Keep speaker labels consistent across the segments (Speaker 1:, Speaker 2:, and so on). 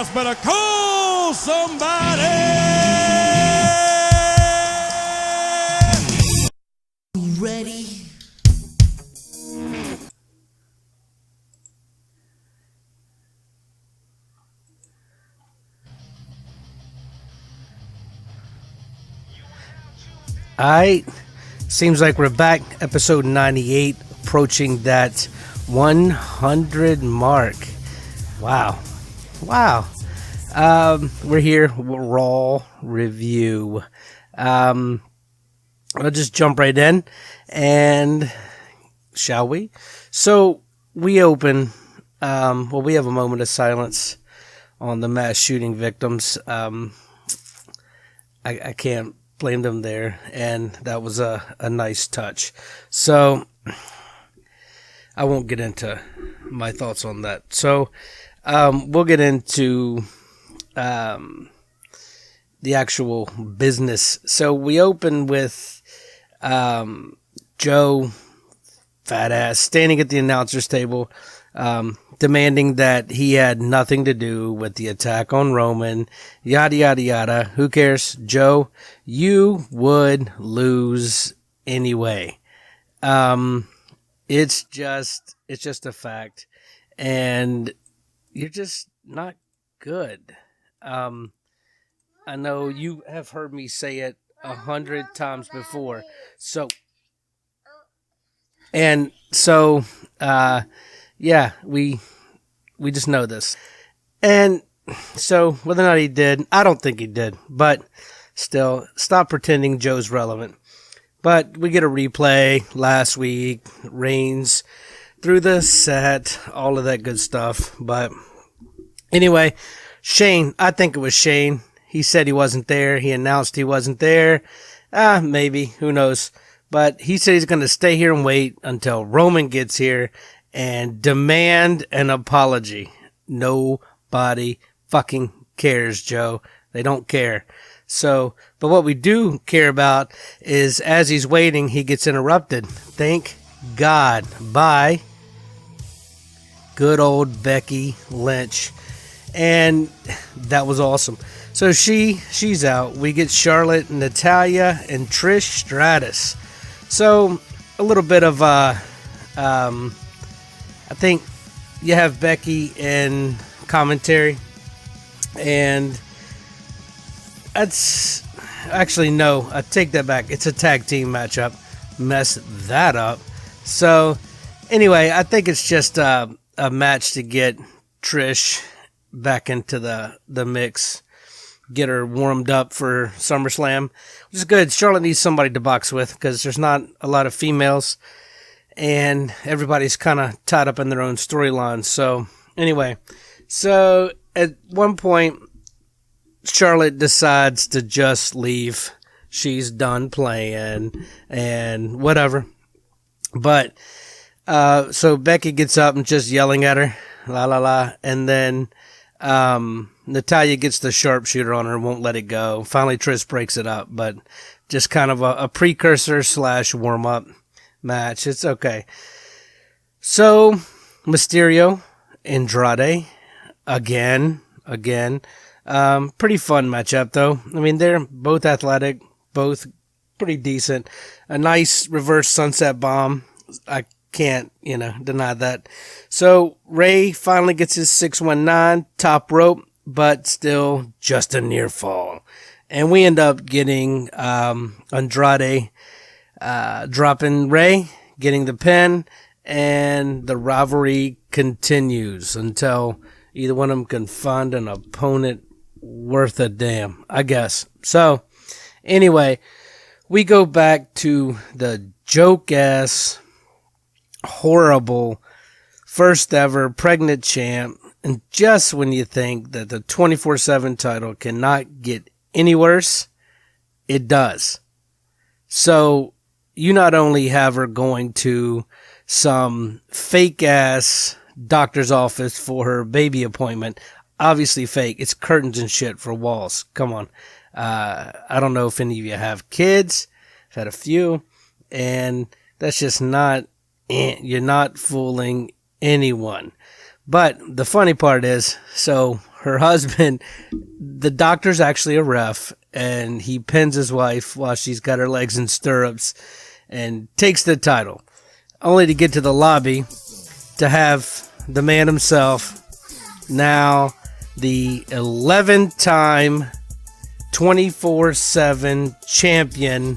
Speaker 1: else better call somebody.
Speaker 2: Ready?
Speaker 3: Alright, seems like we're back. Episode 98, approaching that 100 mark. Wow. We're here, Raw Review. I'll just jump right in, and shall we? So, we open, we have a moment of silence on the mass shooting victims. I can't blame them there, and that was a nice touch. So I won't get into my thoughts on that. So we'll get into the actual business. So we open with Joe, fat ass, standing at the announcer's table, demanding that he had nothing to do with the attack on Roman, yada, yada, yada. Who cares? Joe, you would lose anyway. It's just a fact. And you're just not good. I know you have heard me say it 100 times before. So, yeah, we just know this. And so, whether or not he did, I don't think he did. But still, stop pretending Joe's relevant. But we get a replay last week. Reigns through the set, all of that good stuff. But anyway, Shane, I think it was Shane. He said he wasn't there. He announced he wasn't there. Maybe. Who knows? But he said he's going to stay here and wait until Roman gets here and demand an apology. Nobody fucking cares, Joe. They don't care. So, but what we do care about is as he's waiting, he gets interrupted. Thank God. By good old Becky Lynch. And that was awesome. So she's out. We get Charlotte, Natalya, and Trish Stratus. So a little bit of I think you have Becky in commentary, and that's actually no, I take that back. It's a tag team matchup. Mess that up. So anyway, I think it's just a match to get Trish back into the mix, get her warmed up for SummerSlam, which is good. Charlotte needs somebody to box with because there's not a lot of females. And everybody's kind of tied up in their own storylines. So, anyway. So, at one point, Charlotte decides to just leave. She's done playing and whatever. But, so Becky gets up and just yelling at her. La, la, la. And then, Natalya gets the sharpshooter on her, won't let it go. Finally, Trish breaks it up. But, just kind of a precursor / warm-up match. It's okay. So, Mysterio, Andrade, again. Pretty fun matchup, though. I mean, they're both athletic, both pretty decent. A nice reverse sunset bomb. I can't, deny that. So, Ray finally gets his 619 top rope, but still just a near fall. And we end up getting Andrade dropping Ray, getting the pin, and the rivalry continues until either one of them can find an opponent worth a damn, I guess. So, anyway, we go back to the joke-ass, horrible, first ever pregnant champ, and just when you think that the 24/7 title cannot get any worse, it does. So, you not only have her going to some fake ass doctor's office for her baby appointment, obviously fake. It's curtains and shit for walls. Come on. I don't know if any of you have kids. I've had a few, and that's just not, you're not fooling anyone. But the funny part is, so her husband, the doctor's actually a ref, and he pins his wife while she's got her legs in stirrups and takes the title, only to get to the lobby to have the man himself, now the 11-time 24/7 champion,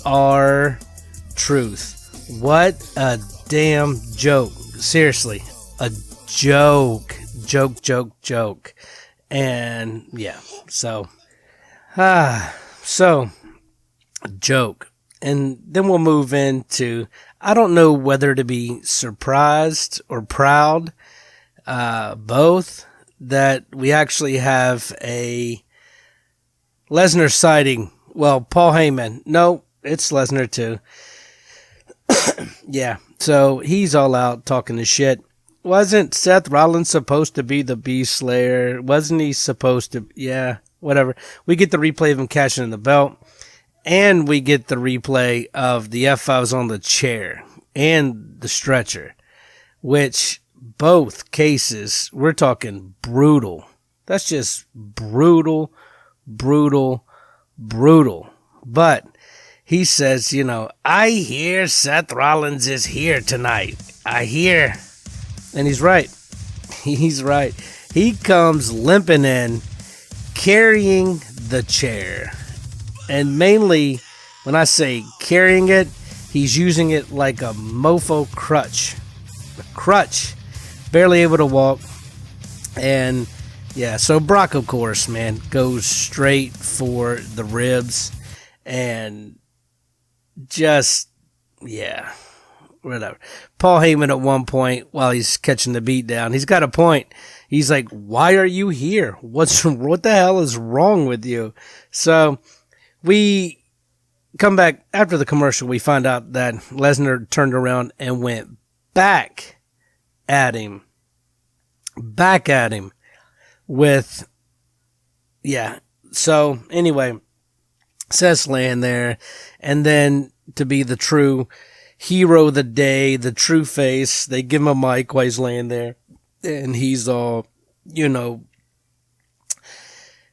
Speaker 3: R-Truth. What a damn joke. Seriously, a joke. Joke. And yeah, so joke. And then we'll move into, I don't know whether to be surprised or proud, both, that we actually have a Lesnar sighting. Well, Paul Heyman. No, it's Lesnar too. Yeah, so he's all out talking the shit. Wasn't Seth Rollins supposed to be the Beast Slayer? Wasn't he supposed to? Yeah, whatever. We get the replay of him cashing in the belt. And we get the replay of the F5s on the chair and the stretcher. Which, both cases, we're talking brutal. That's just brutal. But he says, I hear Seth Rollins is here tonight. I hear. And he's right. He's right. He comes limping in, carrying the chair. And mainly, when I say carrying it, he's using it like a mofo crutch. A crutch. Barely able to walk. And, yeah, so Brock, of course, man, goes straight for the ribs. And just, yeah, whatever. Paul Heyman at one point, while he's catching the beat down, he's got a point. He's like, why are you here? What the hell is wrong with you? So we come back after the commercial. We find out that Lesnar turned around and went back at him with, yeah. So anyway, Seth's laying there, and then to be the true hero of the day, the true face, they give him a mic while he's laying there, and he's all,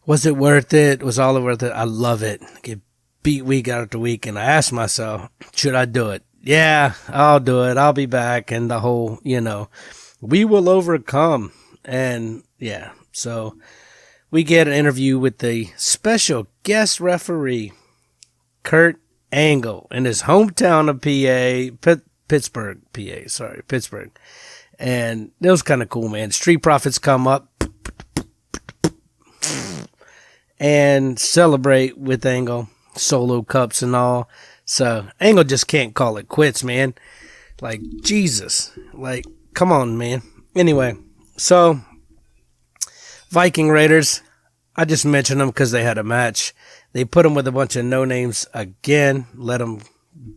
Speaker 3: was it worth it? Was all worth it? I love it. Get beat week after week, and I asked myself, should I do it? Yeah, I'll do it. I'll be back, and the whole, we will overcome, and yeah, so we get an interview with the special guest referee, Kurt Angle, in his hometown of Pittsburgh. And it was kind of cool, man. Street Profits come up and celebrate with Angle, solo cups and all. So Angle just can't call it quits, man. Like, Jesus. Like, come on, man. Anyway, so Viking Raiders, I just mentioned them because they had a match. They put them with a bunch of no-names again. Let them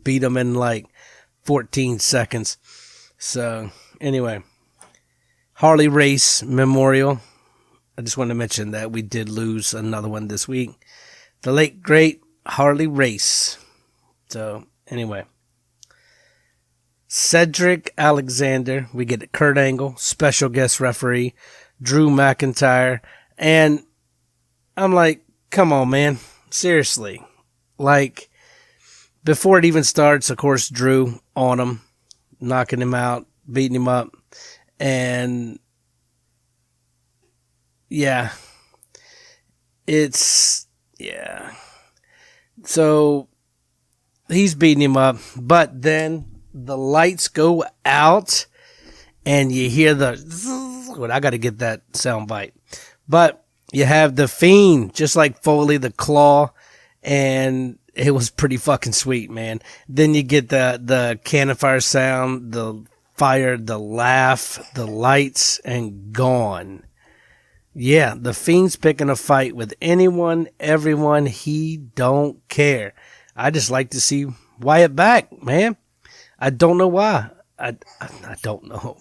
Speaker 3: beat them in like 14 seconds. So, anyway. Harley Race Memorial. I just want to mention that we did lose another one this week. The late, great Harley Race. So, anyway. Cedric Alexander. We get Kurt Angle, special guest referee. Drew McIntyre. And I'm like, come on, man. Seriously. Like, before it even starts, of course, Drew on him, knocking him out, beating him up. And, yeah. Yeah. So, he's beating him up. But then the lights go out and you hear well, I got to get that sound bite. But you have the Fiend, just like Foley, the claw, and it was pretty fucking sweet, man. Then you get the cannon fire sound, the fire, the laugh, the lights, and gone. Yeah, the Fiend's picking a fight with anyone, everyone. He don't care. I just like to see Wyatt back, man. I don't know why. I don't know.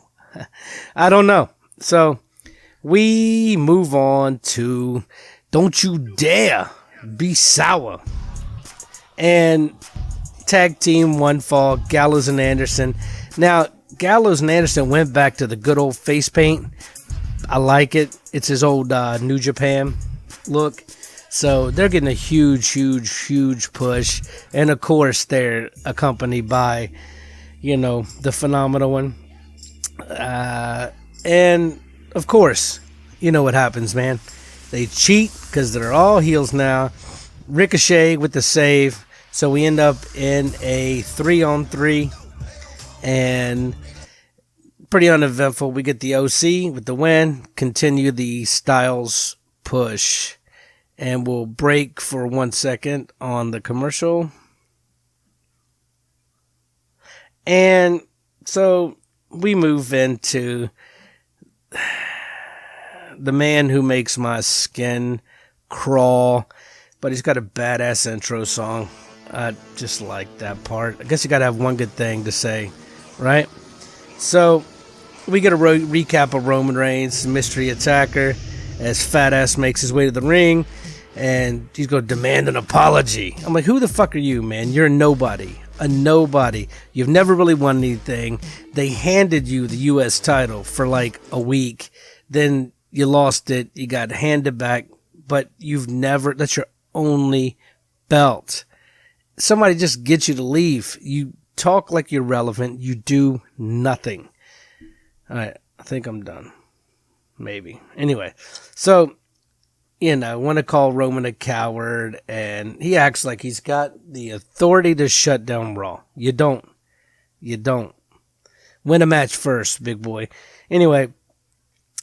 Speaker 3: I don't know. So we move on to Don't You Dare Be Sour. And tag team one fall, Gallows and Anderson. Now, Gallows and Anderson went back to the good old face paint. I like it. It's his old New Japan look. So they're getting a huge push. And of course, they're accompanied by, the phenomenal one. And of course, you know what happens, man. They cheat because they're all heels now. Ricochet with the save. So we end up in a 3-on-3. And pretty uneventful. We get the OC with the win. Continue the Styles push. And we'll break for 1 second on the commercial. And so we move into the man who makes my skin crawl. But he's got a badass intro song. I just like that part. I guess you got to have one good thing to say, right? So we get a recap of Roman Reigns, mystery attacker, as Fat Ass makes his way to the ring. And he's going to demand an apology. I'm like, who the fuck are you, man? You're a nobody. A nobody. You've never really won anything. They handed you the U.S. title for like a week. Then you lost it. You got handed back. But that's your only belt. Somebody just gets you to leave. You talk like you're relevant. You do nothing. All right. I think I'm done. Maybe. Anyway. So, want to call Roman a coward, and he acts like he's got the authority to shut down Raw. You don't. Win a match first, big boy. Anyway,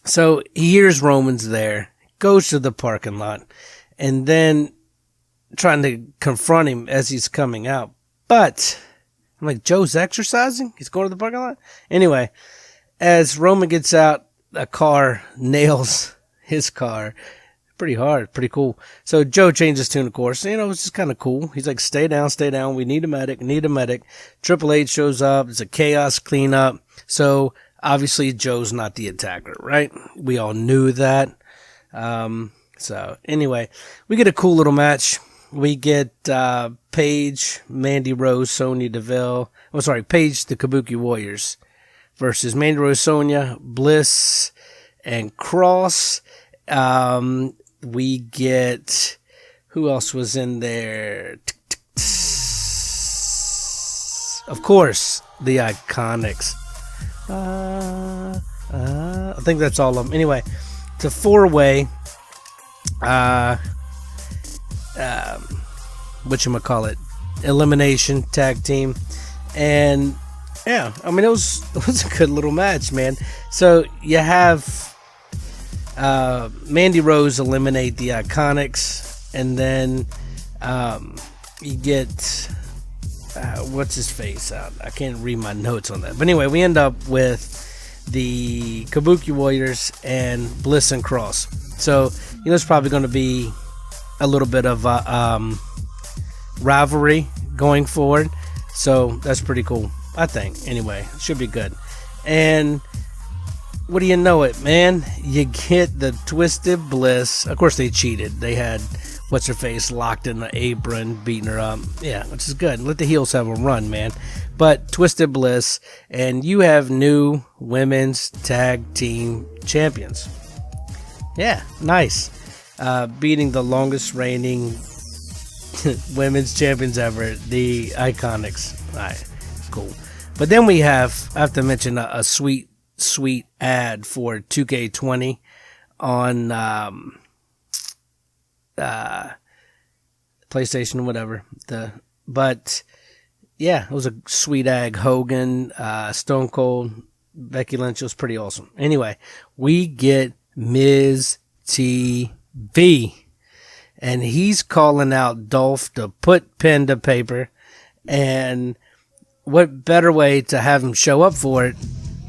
Speaker 3: so he hears Roman's there, goes to the parking lot, and then trying to confront him as he's coming out. But I'm like, Joe's exercising? He's going to the parking lot? Anyway, as Roman gets out, a car nails his car. Pretty hard, pretty cool. So Joe changes tune, of course. It's just kind of cool. He's like, stay down. We need a medic. Triple H shows up. It's a chaos cleanup. So obviously Joe's not the attacker, right? We all knew that. So anyway, we get a cool little match. We get Paige, Mandy Rose, Sonya Deville. Paige, the Kabuki Warriors versus Mandy Rose, Sonya, Bliss, and Cross. We get, who else was in there? Of course, the Iconics. I think that's all of them. Anyway, it's a 4-way, whatchamacallit, elimination tag team. And yeah, it was a good little match, man. So you have Mandy Rose eliminate the Iconics, and then you get what's his face out. I can't read my notes on that, but anyway, we end up with the Kabuki Warriors and Bliss and Cross. So it's probably going to be a little bit of rivalry going forward. So that's pretty cool, I think. Anyway, it should be good. And what do you know it, man? You get the Twisted Bliss. Of course, they cheated. They had what's-her-face locked in the apron, beating her up. Yeah, which is good. Let the heels have a run, man. But Twisted Bliss, and you have new women's tag team champions. Yeah, nice. Beating the longest reigning women's champions ever, the Iconics. All right, cool. But then I have to mention a sweet ad for 2K20 on PlayStation, whatever. But yeah, it was a sweet ad. Hogan, Stone Cold, Becky Lynch. It was pretty awesome. Anyway, we get Ms. TV, and he's calling out Dolph to put pen to paper. And what better way to have him show up for it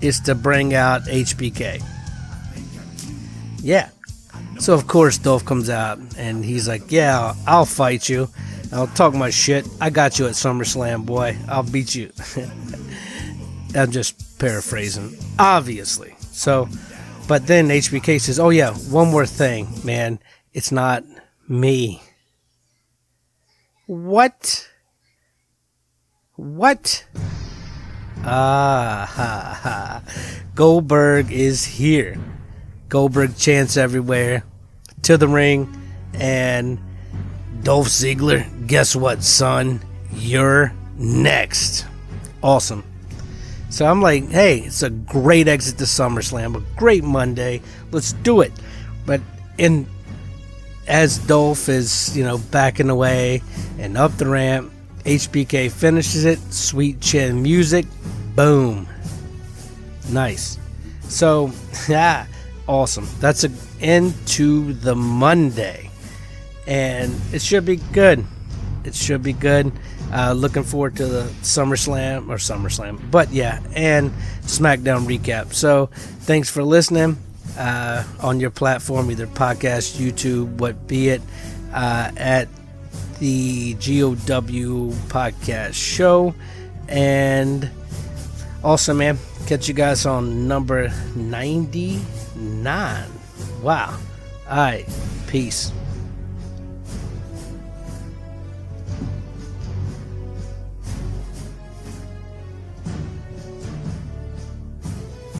Speaker 3: is to bring out HBK. Yeah. So, of course, Dolph comes out, and he's like, yeah, I'll fight you. I'll talk my shit. I got you at SummerSlam, boy. I'll beat you. I'm just paraphrasing, obviously. So, but then HBK says, oh, yeah, one more thing, man. It's not me. What? Ah, ha, ha. Goldberg is here. Goldberg chants everywhere, to the ring, and Dolph Ziggler, guess what, son? You're next. Awesome. So I'm like, hey, it's a great exit to SummerSlam, a great Monday. Let's do it. But as Dolph is, backing away and up the ramp, HBK finishes it. Sweet chin music. Boom. Nice. So, yeah, awesome. That's an end to the Monday. And it should be good. It should be good. Looking forward to the SummerSlam. But yeah, and SmackDown recap. So thanks for listening on your platform, either podcast, YouTube, what be it, at the GOW podcast show. And also, man, catch you guys on number 99. Wow. All right. Peace.